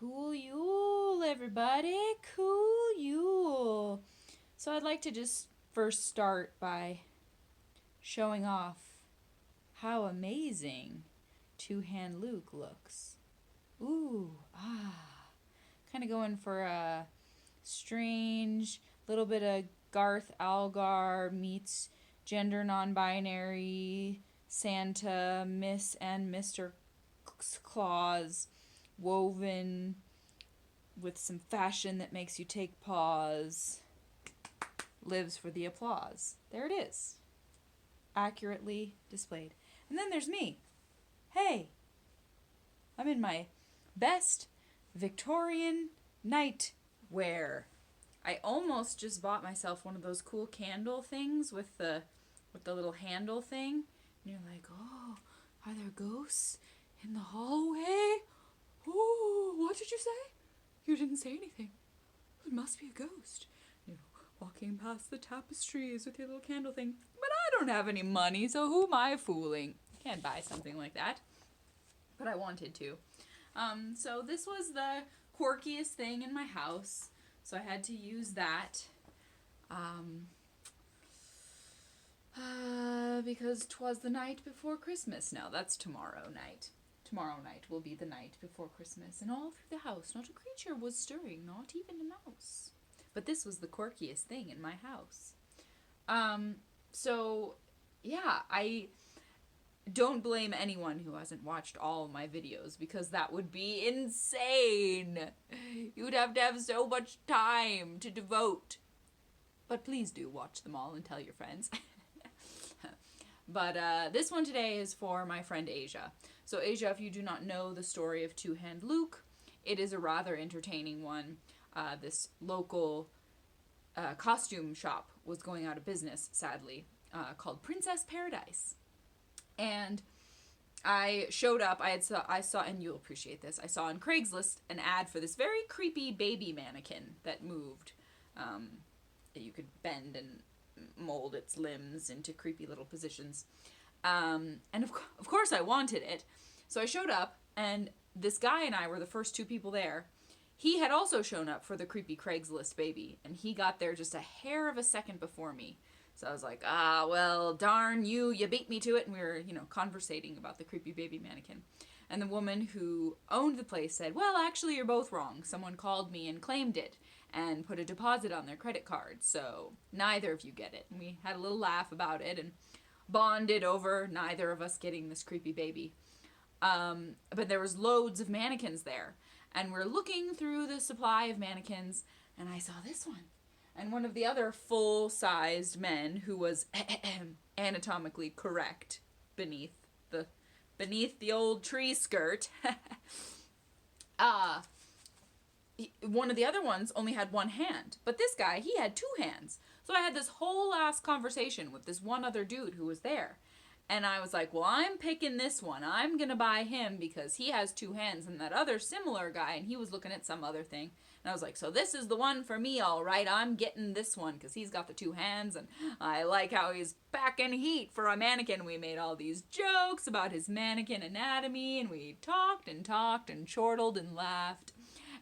Cool Yule, everybody. Cool Yule. So I'd like to just first start by showing off how amazing Two-Hand Luke looks. Ooh, kind of going for a strange little bit of Garth Algar meets gender non-binary Santa, Miss and Mr. Claus woven with some fashion that makes you take pause, lives for the applause. There it is. Accurately displayed. And then there's me. Hey, I'm in my best Victorian night wear. I almost just bought myself one of those cool candle things with the little handle thing. And you're like, oh, are there ghosts in the hallway? Oh, what did you say? You didn't say anything. It must be a ghost. You know, walking past the tapestries with your little candle thing. But I don't have any money, so who am I fooling? I can't buy something like that. But I wanted to. So this was the quirkiest thing in my house. So I had to use that. Because 'twas the night before Christmas. Now that's tomorrow night. Tomorrow night will be the night before Christmas, and all through the house not a creature was stirring, not even a mouse. But this was the quirkiest thing in my house. So, yeah, I don't blame anyone who hasn't watched all of my videos, because that would be insane. You'd have to have so much time to devote. But please do watch them all and tell your friends. But this one today is for my friend Asia. So Asia, if you do not know the story of Two-Hand Luke, it is a rather entertaining one. This local costume shop was going out of business, sadly, called Princess Paradise. And I showed up, I saw, and you'll appreciate this, I saw on Craigslist an ad for this very creepy baby mannequin that moved. That you could bend and mold its limbs into creepy little positions. And of course I wanted it. So I showed up, and this guy and I were the first two people there. He had also shown up for the creepy Craigslist baby, and he got there just a hair of a second before me. So I was like, well, darn you beat me to it. And we were, conversating about the creepy baby mannequin. And the woman who owned the place said, well, actually, you're both wrong. Someone called me and claimed it and put a deposit on their credit card, so neither of you get it. And we had a little laugh about it and bonded over neither of us getting this creepy baby. But there was loads of mannequins there, and we're looking through the supply of mannequins, and I saw this one. And one of the other full-sized men who was anatomically correct beneath the old tree skirt, one of the other ones only had one hand, but this guy, he had two hands. So I had this whole ass conversation with this one other dude who was there. And I was like, well, I'm picking this one. I'm gonna buy him because he has two hands, and that other similar guy, and he was looking at some other thing. And I was like, so this is the one for me, all right. I'm getting this one because he's got the two hands, and I like how he's packing heat for a mannequin. We made all these jokes about his mannequin anatomy, and we talked and chortled and laughed.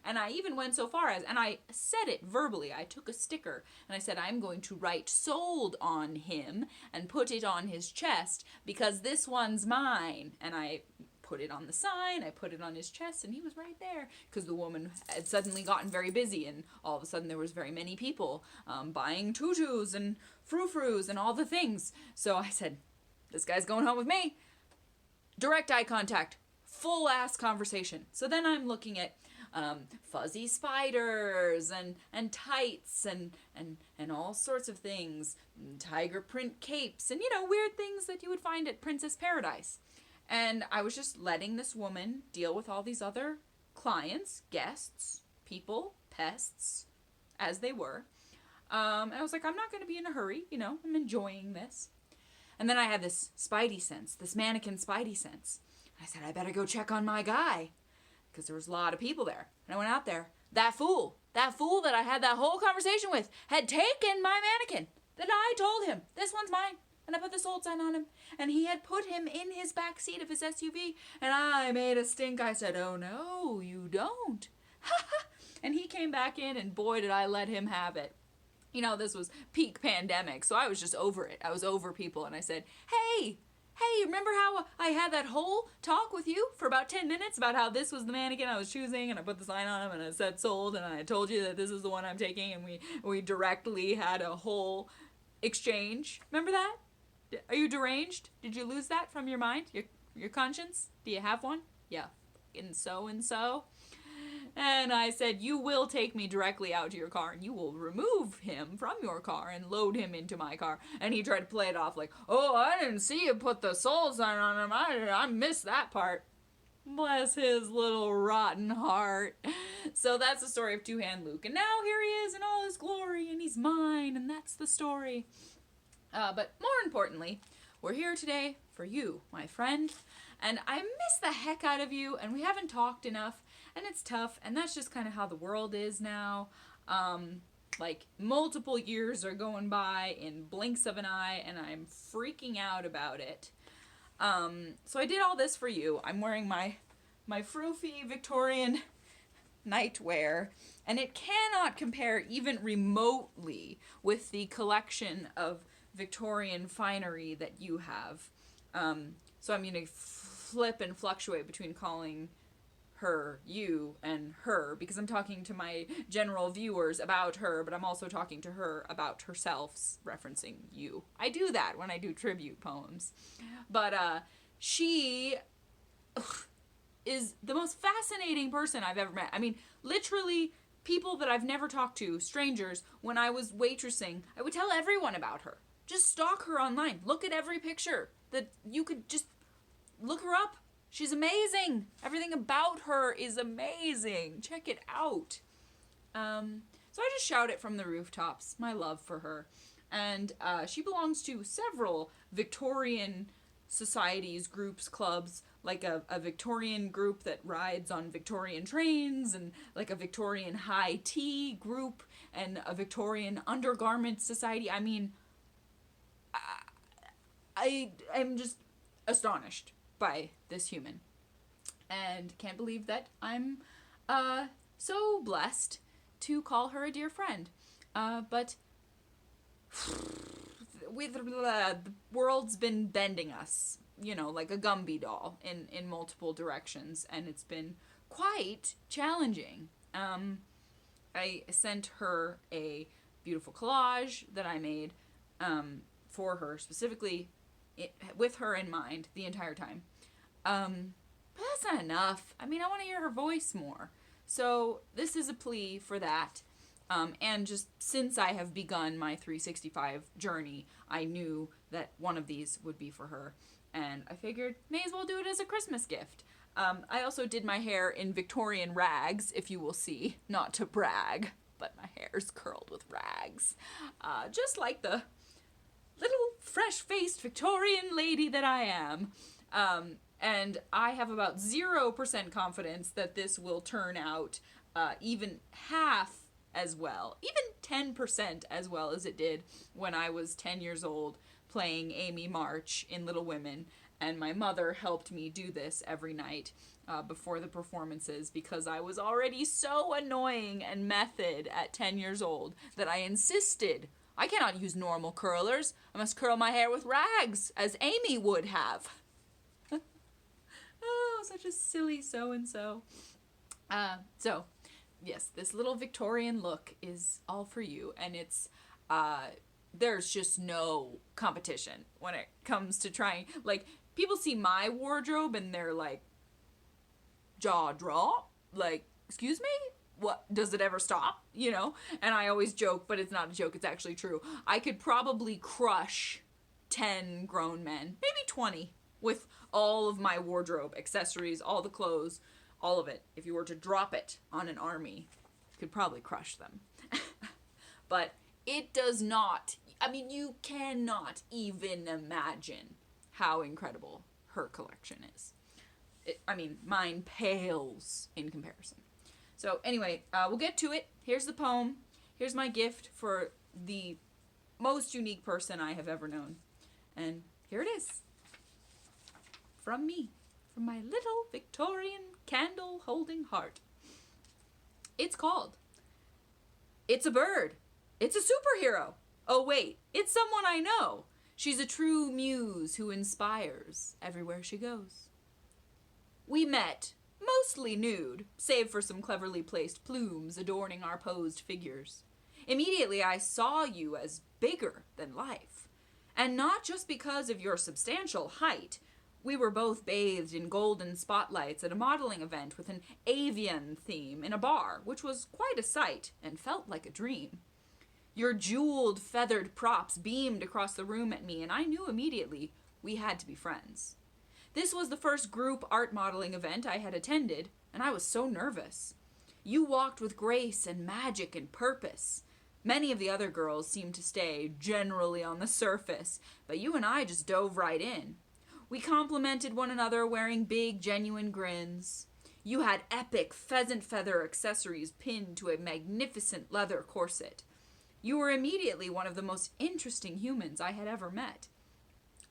And I even went so far as, and I said it verbally, I took a sticker, and I said, I'm going to write sold on him and put it on his chest because this one's mine. And I put it on the sign, I put it on his chest, and he was right there because the woman had suddenly gotten very busy, and all of a sudden there was very many people buying tutus and frou-frous and all the things. So I said, this guy's going home with me. Direct eye contact, full ass conversation. So then I'm looking at fuzzy spiders and tights and all sorts of things, tiger print capes, and weird things that you would find at Princess Paradise. And I was just letting this woman deal with all these other clients, guests, people, pests, as they were. And I was like, I'm not going to be in a hurry, I'm enjoying this. And then I had this spidey sense, this mannequin spidey sense. I said, I better go check on my guy, because there was a lot of people there. And I went out there. That fool that I had that whole conversation with had taken my mannequin that I told him, this one's mine. And I put the sold sign on him. And he had put him in his back seat of his SUV. And I made a stink. I said, oh no, you don't. And he came back in, and boy, did I let him have it. You know, this was peak pandemic, so I was just over it. I was over people, and I said, hey, remember how I had that whole talk with you for about 10 minutes about how this was the mannequin I was choosing, and I put the sign on him, and it said sold, and I told you that this is the one I'm taking, and we directly had a whole exchange. Remember that? Are you deranged? Did you lose that from your mind? Your conscience? Do you have one? Yeah. And so. And I said, you will take me directly out to your car, and you will remove him from your car and load him into my car. And he tried to play it off like, oh, I didn't see you put the sold sign on him. I missed that part. Bless his little rotten heart. So that's the story of Two-Hand Luke. And now here he is in all his glory, and he's mine, and that's the story. But more importantly, we're here today for you, my friend. And I miss the heck out of you, and we haven't talked enough. And it's tough, and that's just kind of how the world is now. Like, multiple years are going by in blinks of an eye, and I'm freaking out about it. So I did all this for you. I'm wearing my froofy Victorian nightwear, and it cannot compare even remotely with the collection of Victorian finery that you have. So I'm going to flip and fluctuate between calling her, you, and her, because I'm talking to my general viewers about her, but I'm also talking to her about herself, referencing you. I do that when I do tribute poems. But she is the most fascinating person I've ever met. I mean, literally, people that I've never talked to, strangers, when I was waitressing, I would tell everyone about her. Just stalk her online. Look at every picture that you could just look her up. She's amazing. Everything about her is amazing. Check it out. So I just shout it from the rooftops, my love for her. And she belongs to several Victorian societies, groups, clubs, like a Victorian group that rides on Victorian trains, and like a Victorian high tea group, and a Victorian undergarment society. I mean, I'm just astonished by this human, and can't believe that I'm so blessed to call her a dear friend. But the world's been bending us, you know, like a Gumby doll in multiple directions, and it's been quite challenging. I sent her a beautiful collage that I made for her, specifically with her in mind the entire time. But that's not enough. I mean, I want to hear her voice more. So this is a plea for that. And just since I have begun my 365 journey, I knew that one of these would be for her. And I figured, may as well do it as a Christmas gift. I also did my hair in Victorian rags, if you will see. Not to brag, but my hair's curled with rags. Just like the little fresh-faced Victorian lady that I am. And I have about 0% confidence that this will turn out even half as well, even 10% as well as it did when I was 10 years old playing Amy March in Little Women, and my mother helped me do this every night before the performances, because I was already so annoying and method at 10 years old that I insisted I cannot use normal curlers. I must curl my hair with rags, as Amy would have. Oh, such a silly so-and-so. So, yes, this little Victorian look is all for you, and it's, there's just no competition when it comes to trying, like, people see my wardrobe and they're like, jaw drop, like, excuse me? What, does it ever stop? You know? And I always joke, but it's not a joke, it's actually true. I could probably crush 10 grown men, maybe 20, with all of my wardrobe, accessories, all the clothes, all of it. If you were to drop it on an army, you could probably crush them. But it does not, I mean, you cannot even imagine how incredible her collection is. I mean, mine pales in comparison. So anyway, we'll get to it. Here's the poem. Here's my gift for the most unique person I have ever known. And here it is. From me. From my little Victorian candle-holding heart. It's called It's a Bird. It's a Superhero. Oh wait, it's someone I know. She's a true muse who inspires everywhere she goes. We met, mostly nude, save for some cleverly placed plumes adorning our posed figures. Immediately I saw you as bigger than life. And not just because of your substantial height. We were both bathed in golden spotlights at a modeling event with an avian theme in a bar, which was quite a sight and felt like a dream. Your jeweled, feathered props beamed across the room at me, and I knew immediately we had to be friends. This was the first group art modeling event I had attended, and I was so nervous. You walked with grace and magic and purpose. Many of the other girls seemed to stay generally on the surface, but you and I just dove right in. We complimented one another wearing big, genuine grins. You had epic pheasant feather accessories pinned to a magnificent leather corset. You were immediately one of the most interesting humans I had ever met.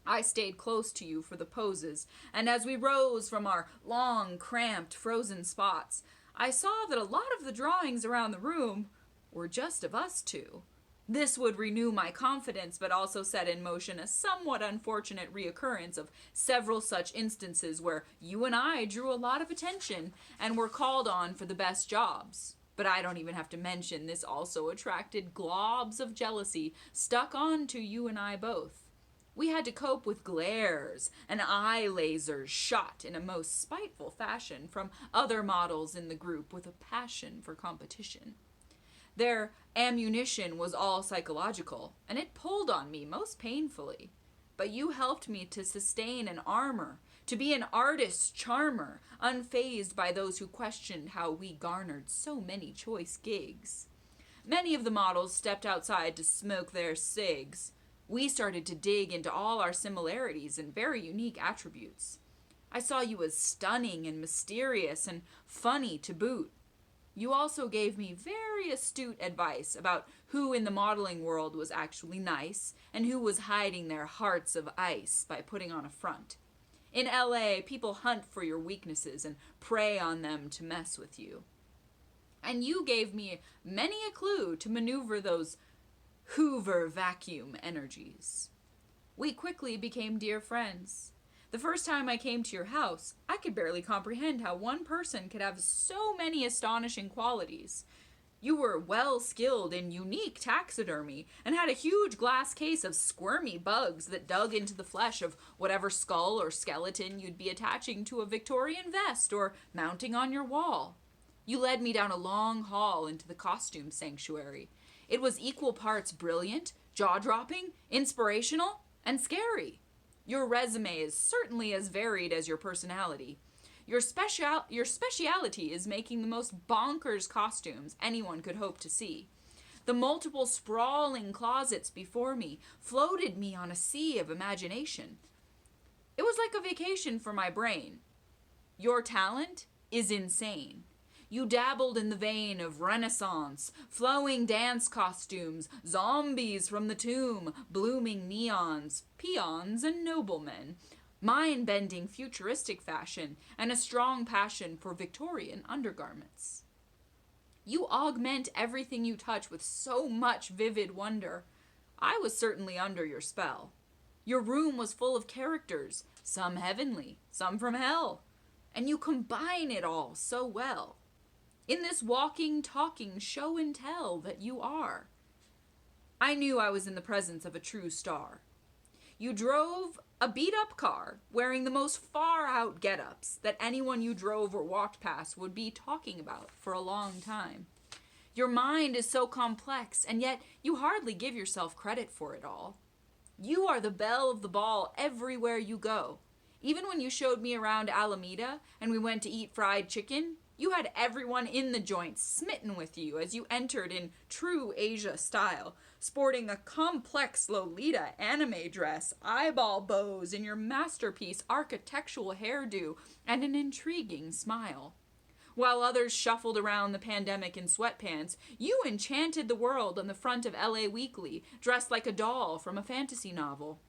I stayed close to you for the poses, and as we rose from our long, cramped, frozen spots, I saw that a lot of the drawings around the room were just of us two. This would renew my confidence, but also set in motion a somewhat unfortunate reoccurrence of several such instances where you and I drew a lot of attention and were called on for the best jobs. But I don't even have to mention this also attracted globs of jealousy stuck on to you and I both. We had to cope with glares and eye lasers shot in a most spiteful fashion from other models in the group with a passion for competition. Their ammunition was all psychological, and it pulled on me most painfully. But you helped me to sustain an armor, to be an artist's charmer, unfazed by those who questioned how we garnered so many choice gigs. Many of the models stepped outside to smoke their cigs. We started to dig into all our similarities and very unique attributes. I saw you as stunning and mysterious and funny to boot. You also gave me very astute advice about who in the modeling world was actually nice and who was hiding their hearts of ice by putting on a front. In LA, people hunt for your weaknesses and prey on them to mess with you. And you gave me many a clue to maneuver those Hoover vacuum energies. We quickly became dear friends. The first time I came to your house, I could barely comprehend how one person could have so many astonishing qualities. You were well skilled in unique taxidermy and had a huge glass case of squirmy bugs that dug into the flesh of whatever skull or skeleton you'd be attaching to a Victorian vest or mounting on your wall. You led me down a long hall into the costume sanctuary. It was equal parts brilliant, jaw-dropping, inspirational, and scary. Your resume is certainly as varied as your personality. Your speciality is making the most bonkers costumes anyone could hope to see. The multiple sprawling closets before me floated me on a sea of imagination. It was like a vacation for my brain. Your talent is insane. You dabbled in the vein of Renaissance, flowing dance costumes, zombies from the tomb, blooming neons, peons, and noblemen, mind-bending futuristic fashion, and a strong passion for Victorian undergarments. You augment everything you touch with so much vivid wonder. I was certainly under your spell. Your room was full of characters, some heavenly, some from hell, and you combine it all so well. In this walking, talking show and tell that you are. I knew I was in the presence of a true star. You drove a beat-up car, wearing the most far-out get-ups that anyone you drove or walked past would be talking about for a long time. Your mind is so complex, and yet you hardly give yourself credit for it all. You are the belle of the ball everywhere you go. Even when you showed me around Alameda and we went to eat fried chicken, you had everyone in the joint smitten with you as you entered in true Asia style, sporting a complex Lolita anime dress, eyeball bows in your masterpiece architectural hairdo, and an intriguing smile. While others shuffled around the pandemic in sweatpants, you enchanted the world on the front of LA Weekly, dressed like a doll from a fantasy novel,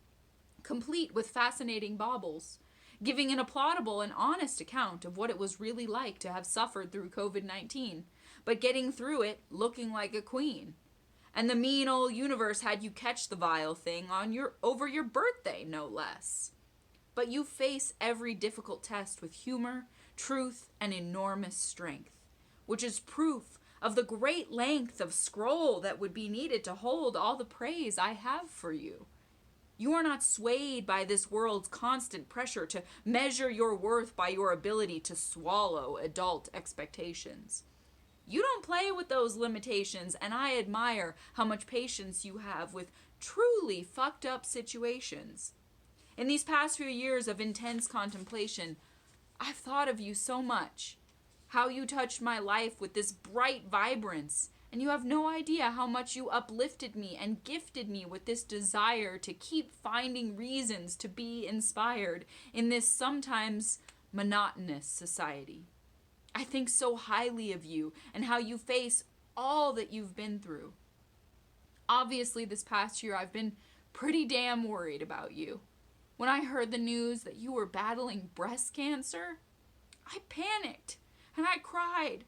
complete with fascinating baubles. giving an applaudable and honest account of what it was really like to have suffered through COVID-19, but getting through it looking like a queen. And the mean old universe had you catch the vile thing over your birthday, no less. But you face every difficult test with humor, truth, and enormous strength, which is proof of the great length of scroll that would be needed to hold all the praise I have for you. You are not swayed by this world's constant pressure to measure your worth by your ability to swallow adult expectations. You don't play with those limitations, and I admire how much patience you have with truly fucked up situations. In these past few years of intense contemplation, I've thought of you so much. How you touched my life with this bright vibrance, and you have no idea how much you uplifted me and gifted me with this desire to keep finding reasons to be inspired in this sometimes monotonous society. I think so highly of you and how you face all that you've been through. Obviously, this past year I've been pretty damn worried about you. When I heard the news that you were battling breast cancer, I panicked and I cried.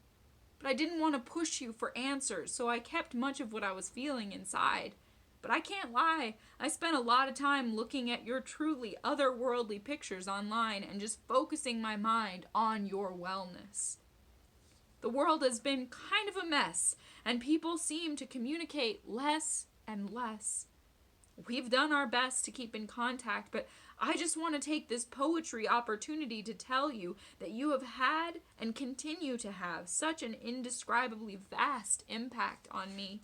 But I didn't want to push you for answers, so I kept much of what I was feeling inside. But I can't lie, I spent a lot of time looking at your truly otherworldly pictures online and just focusing my mind on your wellness. The world has been kind of a mess, and people seem to communicate less and less. We've done our best to keep in contact, but I just want to take this poetry opportunity to tell you that you have had and continue to have such an indescribably vast impact on me.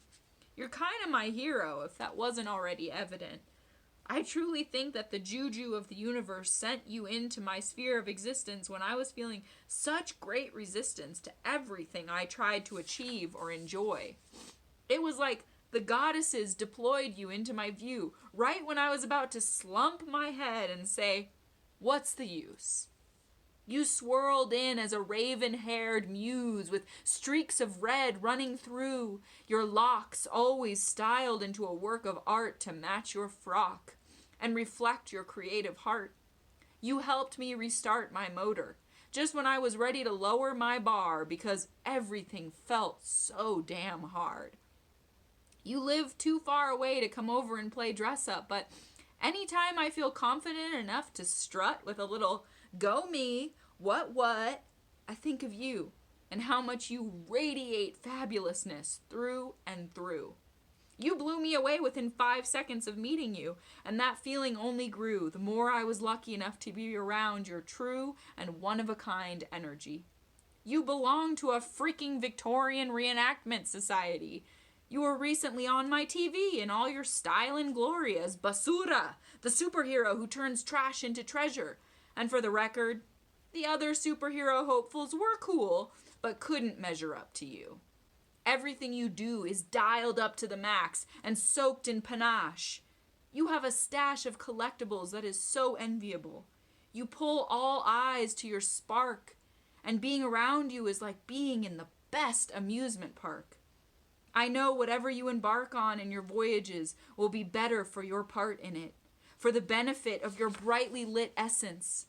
You're kind of my hero, if that wasn't already evident. I truly think that the juju of the universe sent you into my sphere of existence when I was feeling such great resistance to everything I tried to achieve or enjoy. It was like the goddesses deployed you into my view right when I was about to slump my head and say, "What's the use?" You swirled in as a raven-haired muse with streaks of red running through, your locks always styled into a work of art to match your frock and reflect your creative heart. You helped me restart my motor just when I was ready to lower my bar because everything felt so damn hard. You live too far away to come over and play dress up, but anytime I feel confident enough to strut with a little "go me, what," I think of you and how much you radiate fabulousness through and through. You blew me away within 5 seconds of meeting you, and that feeling only grew the more I was lucky enough to be around your true and one-of-a-kind energy. You belong to a freaking Victorian reenactment society. You were recently on my TV in all your style and glory as Basura, the superhero who turns trash into treasure. And for the record, the other superhero hopefuls were cool, but couldn't measure up to you. Everything you do is dialed up to the max and soaked in panache. You have a stash of collectibles that is so enviable. You pull all eyes to your spark, and being around you is like being in the best amusement park. I know whatever you embark on in your voyages will be better for your part in it, for the benefit of your brightly lit essence.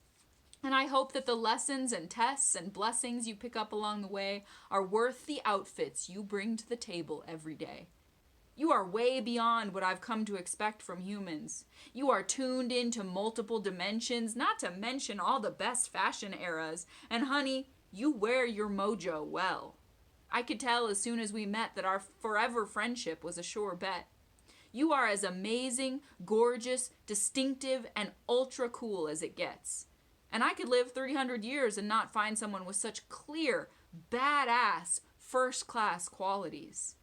And I hope that the lessons and tests and blessings you pick up along the way are worth the outfits you bring to the table every day. You are way beyond what I've come to expect from humans. You are tuned into multiple dimensions, not to mention all the best fashion eras. And honey, you wear your mojo well. I could tell as soon as we met that our forever friendship was a sure bet. You are as amazing, gorgeous, distinctive, and ultra cool as it gets. And I could live 300 years and not find someone with such clear, badass, first-class qualities.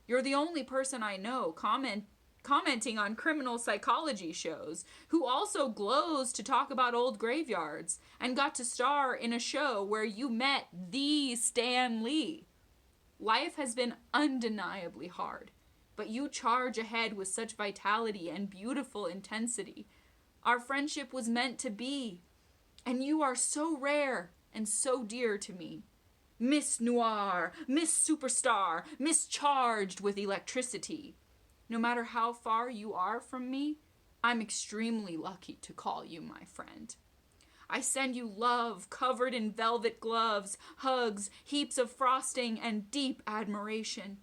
You're the only person I know commenting on criminal psychology shows who also glows to talk about old graveyards and got to star in a show where you met the Stan Lee. Life has been undeniably hard, but you charge ahead with such vitality and beautiful intensity. Our friendship was meant to be, and you are so rare and so dear to me. Miss Noir, Miss Superstar, Miss Charged with electricity. No matter how far you are from me, I'm extremely lucky to call you my friend. I send you love covered in velvet gloves, hugs, heaps of frosting, and deep admiration.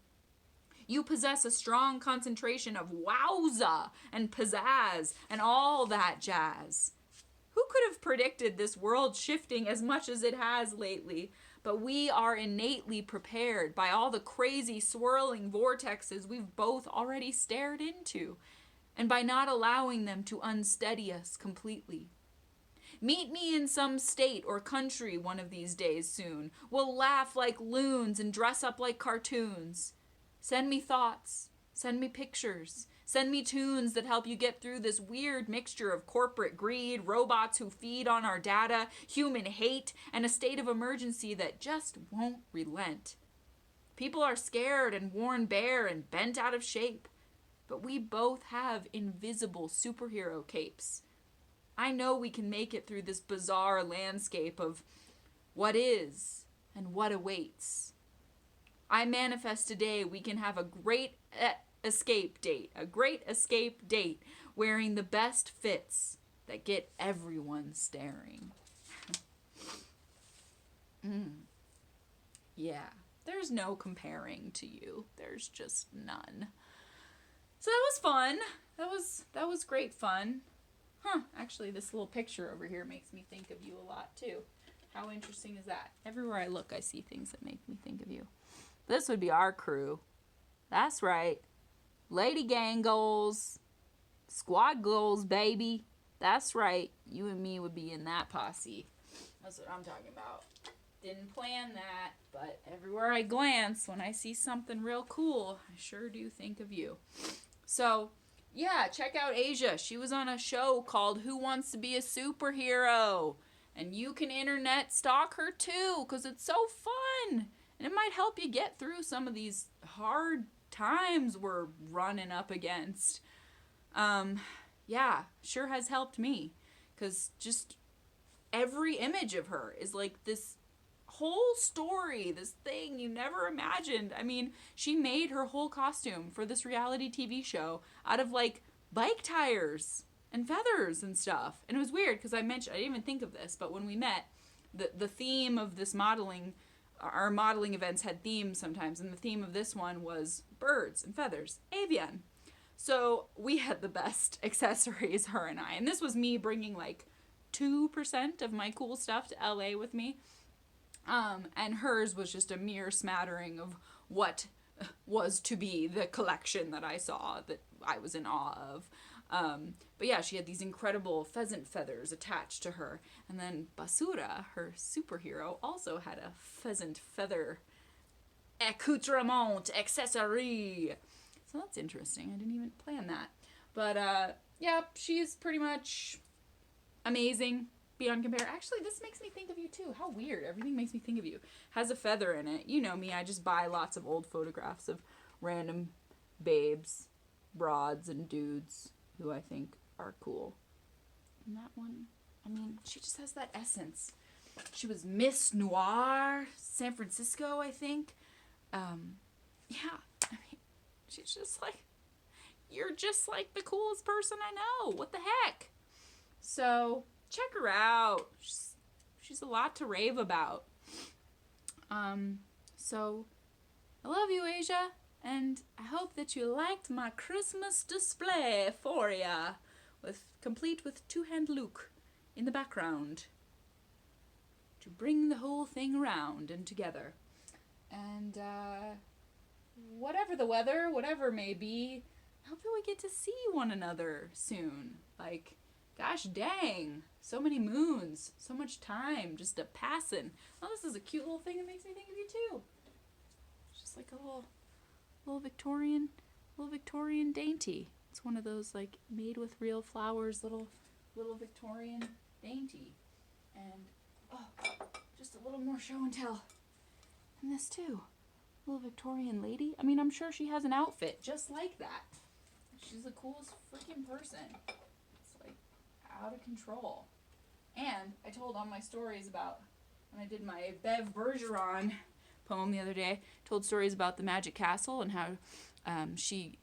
You possess a strong concentration of wowza and pizzazz and all that jazz. Who could have predicted this world shifting as much as it has lately? But we are innately prepared by all the crazy swirling vortexes we've both already stared into, and by not allowing them to unsteady us completely. Meet me in some state or country one of these days soon. We'll laugh like loons and dress up like cartoons. Send me thoughts. Send me pictures. Send me tunes that help you get through this weird mixture of corporate greed, robots who feed on our data, human hate, and a state of emergency that just won't relent. People are scared and worn bare and bent out of shape, but we both have invisible superhero capes. I know we can make it through this bizarre landscape of what is and what awaits. I manifest today we can have a great escape date wearing the best fits that get everyone staring. Yeah, there's no comparing to you. There's just none. So that was fun. That was great fun. Actually, this little picture over here makes me think of you a lot too. How interesting is that? Everywhere I look, I see things that make me think of you. This would be our crew. That's right. Lady gang goals. Squad goals, baby. That's right. You and me would be in that posse. That's what I'm talking about. Didn't plan that, but everywhere I glance, when I see something real cool, I sure do think of you. So, yeah, check out Asia. She was on a show called Who Wants to Be a Superhero? And you can internet stalk her too, because it's so fun. And it might help you get through some of these hard times we're running up against. Yeah, sure has helped me. Because just every image of her is like this whole story, this thing you never imagined. I mean, she made her whole costume for this reality TV show out of like bike tires and feathers and stuff. And it was weird because I didn't even think of this, but when we met, the theme of this modeling, our modeling events had themes sometimes, and the theme of this one was birds and feathers, avian. So we had the best accessories, her and I. And this was me bringing like 2% of my cool stuff to LA with me. And hers was just a mere smattering of what was to be the collection that I saw that I was in awe of. But yeah, she had these incredible pheasant feathers attached to her. And then Basura, her superhero, also had a pheasant feather accoutrement, accessory. So that's interesting. I didn't even plan that. But, yeah, she's pretty much amazing. Beyond compare. Actually, this makes me think of you too. How weird. Everything makes me think of you. Has a feather in it. You know me. I just buy lots of old photographs of random babes, broads, and dudes who I think are cool. And that one, I mean, she just has that essence. She was Miss Noir, San Francisco, I think. Yeah. I mean, she's just like, you're just like the coolest person I know. What the heck? So check her out. She's a lot to rave about. So I love you, Asia, and I hope that you liked my Christmas display for ya, complete with two-hand Luke in the background to bring the whole thing around and together. And whatever the weather, whatever may be, I hope that we get to see one another soon. Like, gosh dang, so many moons, so much time just a passing. Oh, this is a cute little thing that makes me think of you too. It's just like a little Victorian dainty. It's one of those like made with real flowers, little Victorian dainty. And just a little more show and tell. And this too, little Victorian lady. I mean, I'm sure she has an outfit just like that. She's the coolest freaking person. It's like out of control. And I told on my stories about when I did my Bev Bergeron poem the other day, told stories about the Magic Castle and how she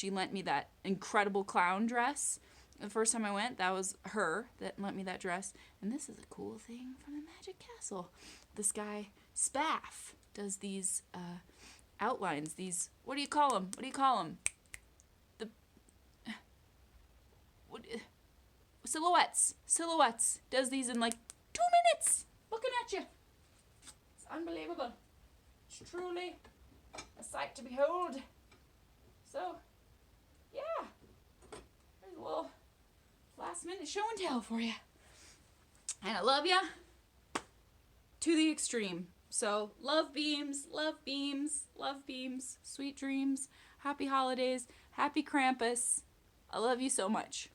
lent me that incredible clown dress The first time I went, that was her that lent me that dress. And this is a cool thing from the Magic Castle. This guy, Spaff, does these outlines. These, what do you call them? What do you call them? The silhouettes. Silhouettes. Does these in like 2 minutes. Looking at you. It's unbelievable. It's truly a sight to behold. So, yeah. There's a little last minute show and tell for you. And I love ya to the extreme. So, love beams, love beams, love beams, sweet dreams, happy holidays, happy Krampus. I love you so much.